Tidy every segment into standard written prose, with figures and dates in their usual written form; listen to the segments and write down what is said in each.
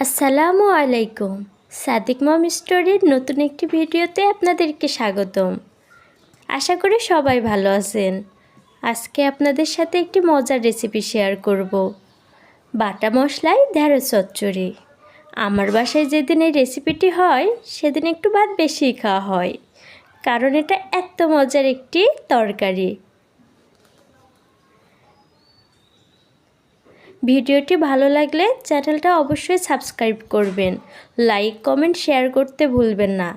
আসসালামু আলাইকুম। সাদিক মম স্টোরির নতুন একটি ভিডিওতে আপনাদেরকে স্বাগতম। আশা করি সবাই ভালো আছেন। আজকে আপনাদের সাথে একটি মজার রেসিপি শেয়ার করব। বাটা মশলায় ঢেঁড়স চচ্চড়ি। আমার বাসায় যেদিন এই রেসিপিটি হয় সেদিন একটু ভাত বেশিই খাওয়া হয়, কারণ এটা এত মজার একটি তরকারি। ভিডিওটি ভালো লাগলে চ্যানেলটা অবশ্যই সাবস্ক্রাইব করবেন, লাইক কমেন্ট শেয়ার করতে ভুলবেন না।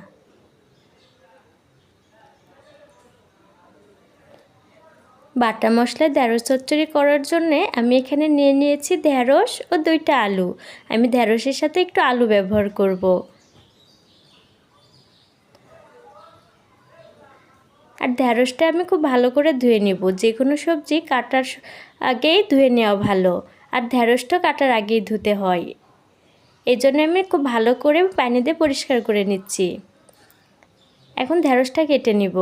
বাটা মশলায় ঢেঁড়স চচ্চড়ি করার জন্যে আমি এখানে নিয়ে নিয়েছি ঢেঁড়স ও 2টা আলু। আমি ঢেঁড়সের সাথে একটু আলু ব্যবহার করব। আর ঢেঁড়সটা আমি খুব ভালো করে ধুয়ে নেব। যে কোনো সবজি কাটার আগেই ধুয়ে নেওয়া ভালো, আর ঢেঁড়সটা কাটার আগেই ধুতে হয়। এই জন্য আমি খুব ভালো করে পানি দিয়ে পরিষ্কার করে নিচ্ছি। এখন ঢেঁড়সটা কেটে নিব।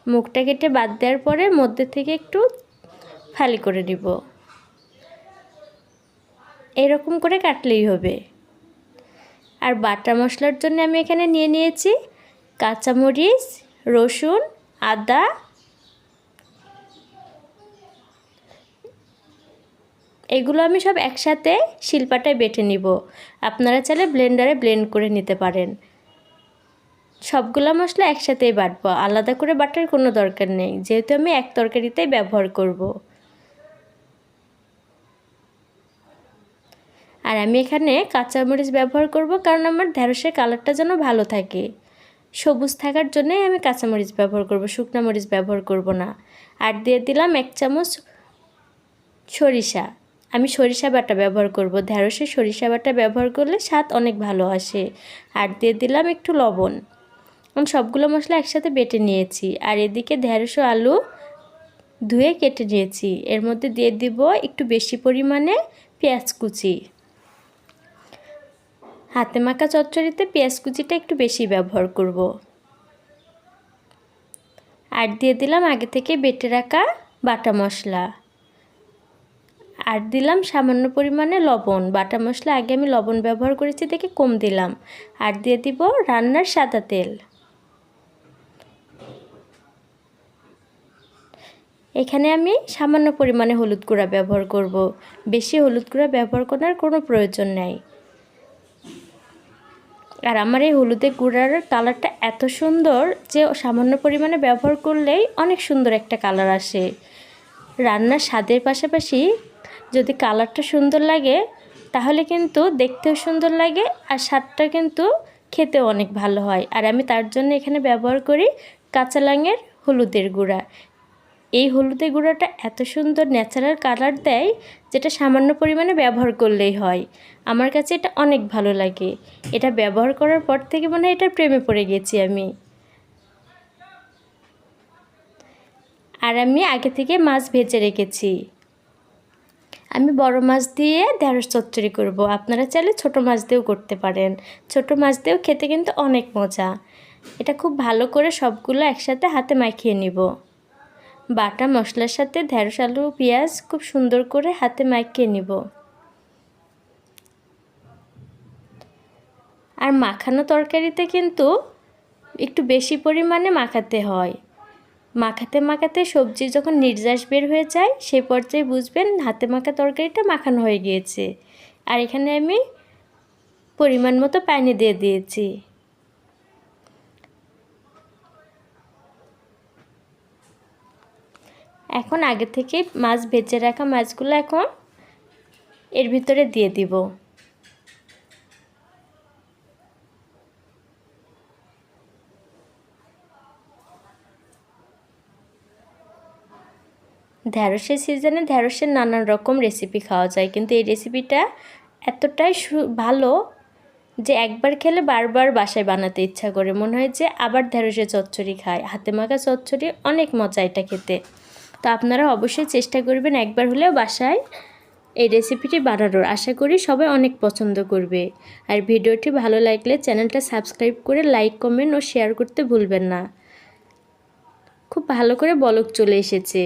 মুখটা কেটে বাদ দেওয়ার পরে মধ্যে থেকে একটু ফালি করে নিব। এরকম করে কাটলেই হবে। আর বাটা মশলার জন্য আমি এখানে নিয়ে নিয়েছি কাঁচামরিচ, রসুন, আদা, এগুলো আমি সব একসাথে শিলপাটায় বেটে নিব। আপনারা চাইলে ব্লেন্ডারে ব্লেন্ড করে নিতে পারেন। সবগুলো মশলা একসাথেই বাটবো, আলাদা করে বাটার কোনো দরকার নেই, যেহেতু আমি এক তরকারিতেই ব্যবহার করব। আর আমি এখানে কাঁচামরিচ ব্যবহার করব, কারণ আমার ঢেঁড়সের কালারটা যেন ভালো থাকে। সবুজ থাকার জন্যই আমি কাঁচামরিচ ব্যবহার করব, শুকনো মরিচ ব্যবহার করব না। আর দিয়ে দিলাম 1 চামচ সরিষা। আমি সরিষা বাটা ব্যবহার করব। ঢেঁড়সে সরিষা বাটা ব্যবহার করলে স্বাদ অনেক ভালো আসে। আর দিয়ে দিলাম একটু লবণ। আমি সবগুলো মশলা একসাথে বেটে নিয়েছি। আর এদিকে ঢেঁড়স ও আলু ধুয়ে কেটে নিয়েছি। এর মধ্যে দিয়ে দিব একটু বেশি পরিমাণে পেঁয়াজ কুচি। হাতে মাখা চচ্চড়িতে পেঁয়াজ কুচিটা একটু বেশি ব্যবহার করব। আর দিয়ে দিলাম আগে থেকে বেটে রাখা বাটা মশলা। আর দিলাম সামান্য পরিমাণে লবণ। বাটা মশলা আগে আমি লবণ ব্যবহার করেছি দেখে কম দিলাম। আর দিয়ে দিব রান্নার সাদা তেল। এখানে আমি সামান্য পরিমাণে হলুদ গুঁড়া ব্যবহার করব। বেশি হলুদ গুঁড়া ব্যবহার করার কোনো প্রয়োজন নেই। আর আমার এই হলুদের গুঁড়ার কালারটা এত সুন্দর যে সামান্য পরিমাণে ব্যবহার করলেই অনেক সুন্দর একটা কালার আসে। রান্নার স্বাদের পাশাপাশি যদি কালারটা সুন্দর লাগে তাহলে কিন্তু দেখতেও সুন্দর লাগে, আর স্বাদটা কিন্তু খেতেও অনেক ভালো হয়। আর আমি তার জন্য এখানে ব্যবহার করি কাঁচা লাঙের হলুদের গুঁড়া। এই হলুদের গুঁড়াটা এত সুন্দর ন্যাচারাল কালার দেয়, যেটা সামান্য পরিমাণে ব্যবহার করলেই হয়। আমার কাছে এটা অনেক ভালো লাগে। এটা ব্যবহার করার পর থেকে মনে হয় এটার প্রেমে পড়ে গেছি আমি। আর আমি আগে থেকে মাছ ভেজে রেখেছি। আমি বড় মাছ দিয়ে ঢেঁড়স চচ্চড়ি করব। আপনারা চাইলে ছোট মাছ দিয়েও করতে পারেন। ছোট মাছ দিয়েও খেতে কিন্তু অনেক মজা। এটা খুব ভালো করে সবগুলো একসাথে হাতে মাখিয়ে নিব। বাটা মশলার সাথে ঢেঁড়স, আলু, পেঁয়াজ খুব সুন্দর করে হাতে মাখিয়ে নিব। আর মাখানো তরকারিতে কিন্তু একটু বেশি পরিমাণে মাখাতে হয়। মাখাতে মাখাতে সবজি যখন নির্যাস বের হয়ে যায় সেই পর্যায়ে বুঝবেন হাতে মাখা তরকারিটা মাখানো হয়ে গিয়েছে। আর এখানে আমি পরিমাণ মতো পানি দিয়ে দিয়েছি। এখন আগে থেকে মাছ ভেজে রাখা মাছগুলো এখন এর ভিতরে দিয়ে দিব। ঢেঁড়সের সিজনে ঢেঁড়সের নানান রকম রেসিপি খাওয়া যায়, কিন্তু এই রেসিপিটা এতটাই ভালো যে একবার খেলে বারবার বাসায় বানাতে ইচ্ছা করে। মনে হয় যে আবার ঢেঁড়সের চচ্চড়ি খায়। হাতে মাখা চচ্চড়ি অনেক মজা এটা খেতে। তো আপনারা অবশ্যই চেষ্টা করবেন একবার হলেও বাসায় এই রেসিপিটি বানানোর। আশা করি সবাই অনেক পছন্দ করবে। আর ভিডিওটি ভালো লাগলে চ্যানেলটা সাবস্ক্রাইব করে লাইক কমেন্ট ও শেয়ার করতে ভুলবেন না। খুব ভালো করে বলক চলে এসেছে।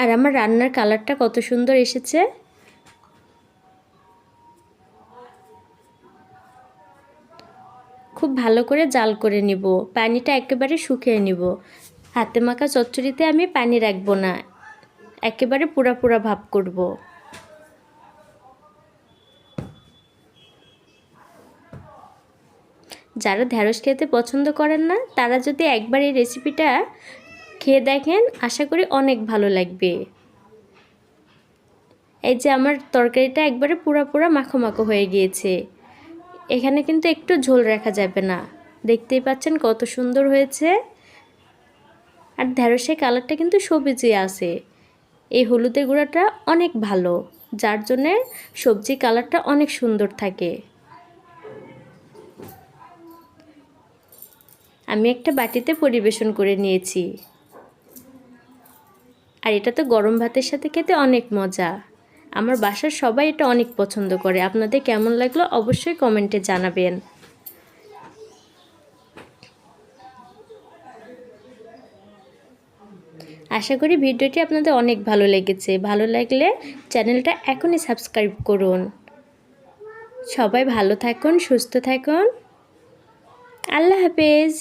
আর আমার রান্নার কালারটা কত সুন্দর এসেছে। খুব ভালো করে জাল করে নিব, পানিটা একেবারে শুকিয়ে নিব। হাতে মাখা চচ্চড়িতে আমি পানি রাখবো না, একেবারে পুরা পুরা ভাব করব। যারা ঢ্যাঁড়স খেতে পছন্দ করেন না তারা যদি একবার এই রেসিপিটা খেয়ে দেখেন, আশা করি অনেক ভালো লাগবে। এই যে আমার তরকারিটা একবারে পুরা পুরা মাখো মাখো হয়ে গিয়েছে, এখানে কিন্তু একটু ঝোল রাখা যাবে না। দেখতেই পাচ্ছেন কত সুন্দর হয়েছে। আর ঢ্যাঁড়সের কালারটা কিন্তু সবুজই আছে, এই হলুদের গুঁড়াটা অনেক ভালো, যার জন্যে সবজির কালারটা অনেক সুন্দর থাকে। আমি একটা বাটিতে পরিবেশন করে নিয়েছি। আর এটা তো গরম ভাতের সাথে খেতে অনেক মজা। আমার বাসার সবাই এটা অনেক পছন্দ করে। আপনাদের কেমন লাগলো অবশ্যই কমেন্টে জানাবেন। আশা করি ভিডিওটি আপনাদের অনেক ভালো লেগেছে। ভালো লাগলে চ্যানেলটা এখনই সাবস্ক্রাইব করুন। সবাই ভালো থাকুন, সুস্থ থাকুন। আল্লাহ হাফেজ।